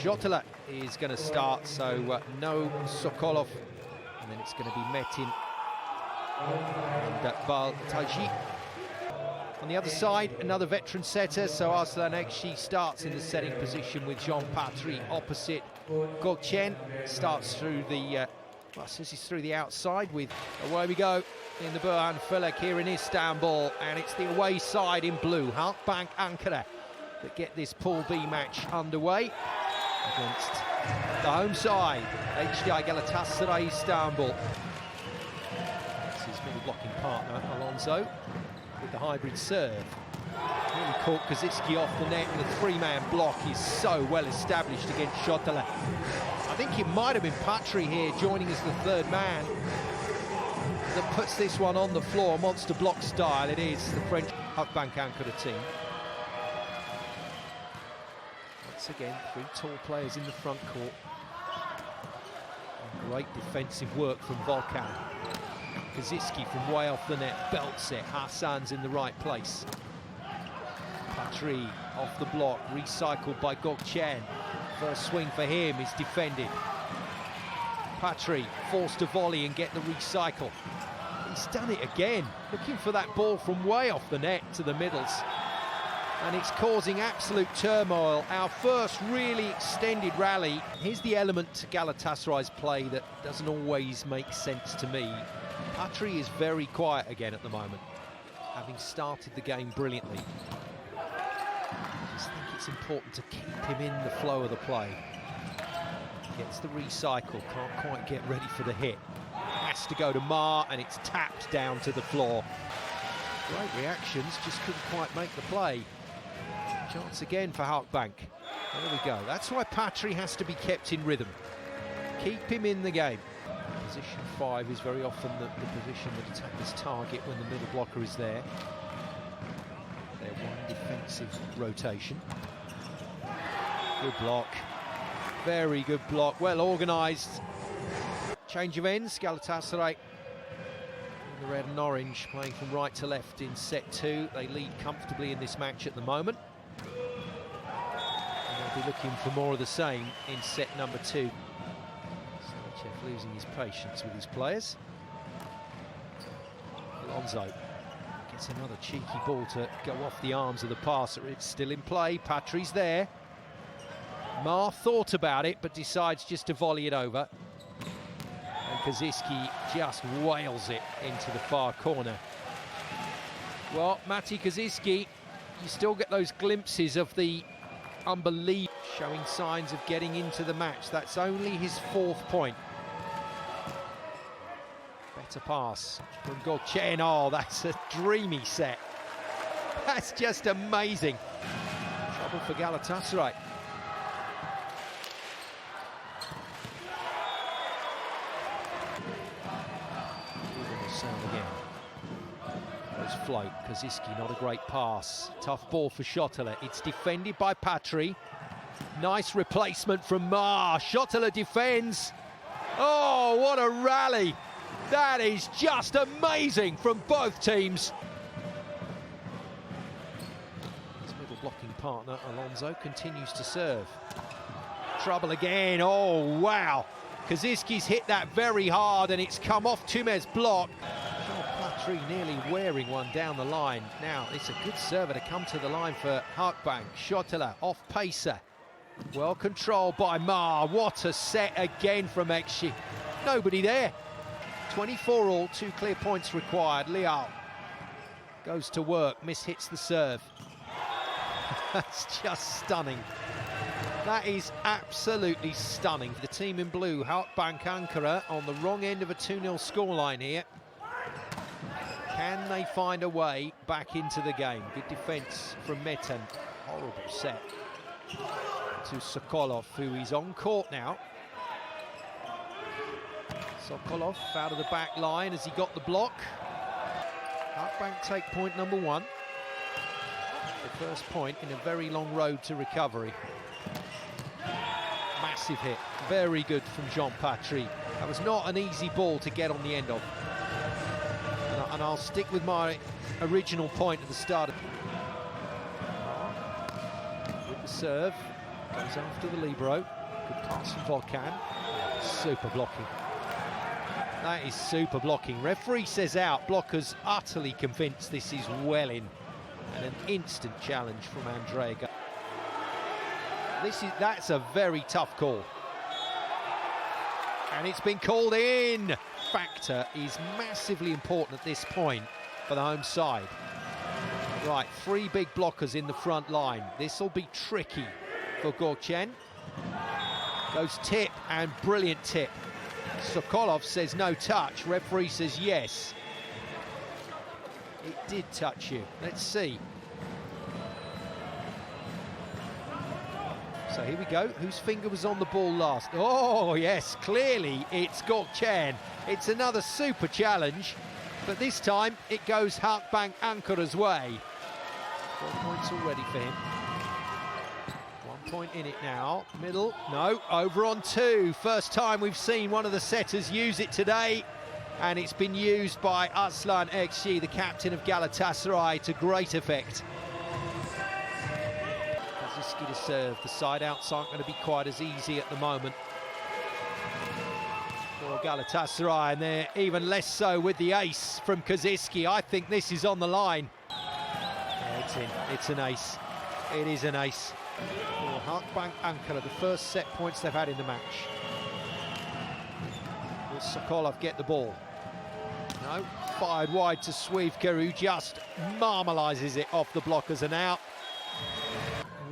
Shotala is going to start, so no Sokolov, and then it's going to be Metin and Baltaji. On the other side, another veteran setter, so Arslan Ekşi starts in the setting position with Jean Patry opposite. Gökçen starts through the, says he's through the outside with, away we go in the Burhan Felek here in Istanbul, and it's the away side in blue, Halkbank ANKARA, that get this Pool B match underway against the home side, HDI Galatasaray Istanbul. This is middle blocking partner, Alonso, with the hybrid serve. Really caught Kaczynski off the net, and the three-man block is so well established against Shotala. I think it might have been Patry here joining as the third man that puts this one on the floor, monster block style. It is the French Halkbank ANKARA team. Once again, three tall players in the front court. And great defensive work from Volkan. Kaczynski from way off the net, belts it. Hassan's in the right place. Patry off the block, recycled by Gökçen. First swing for him is defended. Patry forced to volley and get the recycle. He's done it again, looking for that ball from way off the net to the middles. And it's causing absolute turmoil. Our first really extended rally. Here's the element to Galatasaray's play that doesn't always make sense to me. Patry is very quiet again at the moment, having started the game brilliantly. I just think it's important to keep him in the flow of the play. Gets the recycle, can't quite get ready for the hit. Has to go to Mar, and it's tapped down to the floor. Great reactions, just couldn't quite make the play. Chance again for Halkbank. There we go. That's why Patry has to be kept in rhythm. Keep him in the game. Position 5 is very often the position that attackers target when the middle blocker is there. Their one defensive rotation. Good block. Very good block. Well organised. Change of ends. Galatasaray in the red and orange, playing from right to left in set 2. They lead comfortably in this match at the moment. And they'll be looking for more of the same in set number 2. Sanchez losing his patience with his players. Alonso gets another cheeky ball to go off the arms of the passer. It's still in play. Patry's there. Mar thought about it, but decides just to volley it over. And Kaczynski just wails it into the far corner. Well, Mati Kaczynski, you still get those glimpses of the unbelievable, showing signs of getting into the match. That's only his 4th point. Better pass from Gökçen. Oh, that's a dreamy set. That's just amazing. Trouble for Galatasaray. Again. Goes float. Kaczynski, not a great pass. Tough ball for Shotala. It's defended by Patry. Nice replacement from Mar. Shotala defends. Oh, what a rally! That is just amazing from both teams. His middle blocking partner, Alonso, continues to serve. Trouble again. Oh, wow. Kaczynski's hit that very hard, and it's come off Tumez's block. Patry nearly wearing one down the line. Now, it's a good server to come to the line for Halkbank. Shotala off pacer. Well controlled by Mar. What a set again from Ekşi. Nobody there. 24 all, 2 clear points required. Leal goes to work, mishits the serve. That's just stunning. That is absolutely stunning. The team in blue, Halkbank ANKARA, on the wrong end of a 2-0 scoreline here. Can they find a way back into the game? Good defence from Metin. Horrible set to Sokolov, who is on court now. Sokolov out of the back line as he got the block. Halkbank take point number 1. The first point in a very long road to recovery. Massive hit, very good from Jean Patry. That was not an easy ball to get on the end of. And I'll stick with my original point at the start. With the serve, goes after the libero. Good pass from Volkan. Super blocking. That is super blocking. Referee says out. Blockers utterly convinced this is well in. And an instant challenge from Andrea. That's a very tough call. And it's been called in. Factor is massively important at this point for the home side. Right, 3 big blockers in the front line. This will be tricky for Gökçen. Goes tip, and brilliant tip. Sokolov says no touch. Referee says yes. It did touch you. Let's see. So here we go. Whose finger was on the ball last? Oh, yes, clearly it's Gökçen. It's another super challenge, but this time it goes Halkbank ANKARA's way. 4 points already for him. 1 point in it now. Middle, no, over on 2. First time we've seen one of the setters use it today, and it's been used by Aslan Ekşi, the captain of Galatasaray, to great effect. To serve. The side-outs aren't going to be quite as easy at the moment for Galatasaray, and they're even less so with the ace from Kaziski. I think this is on the line. Yeah, it's in. It's an ace. It is an ace. For Halkbank ANKARA, the first set points they've had in the match. Will Sokolov get the ball? No. Fired wide to Suivka, who just marmalises it off the blockers and out.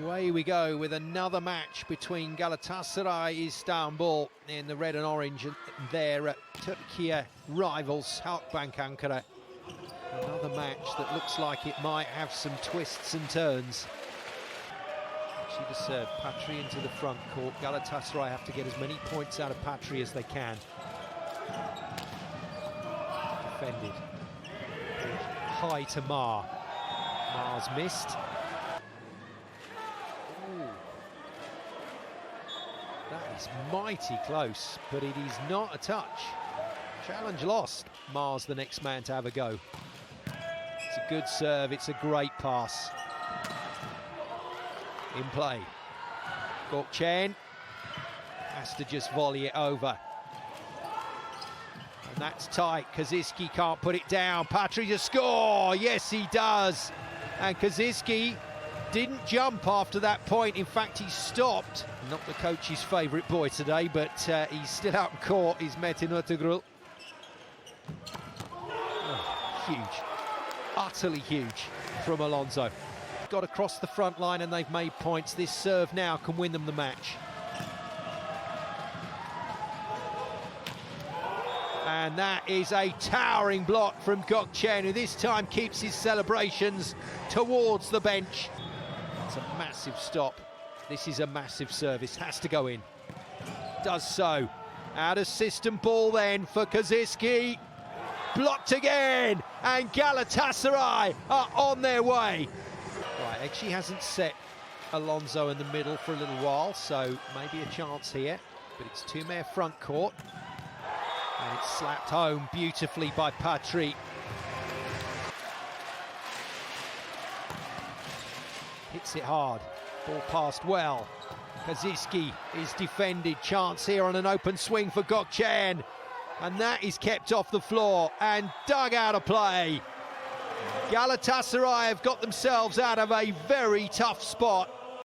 Away we go with another match between Galatasaray Istanbul in the red and orange, and their Turkey rivals Halkbank ANKARA. Another match that looks like it might have some twists and turns. She to serve. Patri into the front court. Galatasaray have to get as many points out of Patri as they can. Defended. High to Mar. Mar's missed. That is mighty close, but it is not a touch. Challenge lost. Mar's the next man to have a go. It's a good serve, it's a great pass. In play. Gökçen has to just volley it over. And that's tight. Kaziski can't put it down. Patri to score. Yes, he does. And Kaziski didn't jump after that point. In fact, he stopped. Not the coach's favourite boy today, but he's still out in court. He's Metin Ötügül. Oh, huge. Utterly huge from Alonso. Got across the front line and they've made points. This serve now can win them the match. And that is a towering block from Gökçen, who this time keeps his celebrations towards the bench. It's a massive stop. This is a massive service, has to go in. Does so. Out of system ball then for Kaziski. Blocked again, and Galatasaray are on their way. Right, Ekşi hasn't set Alonso in the middle for a little while, so maybe a chance here. But it's two-man front court. And it's slapped home beautifully by Patri. Hits it hard. Ball passed well. Kaziski is defended. Chance here on an open swing for Gökçen. And that is kept off the floor and dug out of play. Galatasaray have got themselves out of a very tough spot.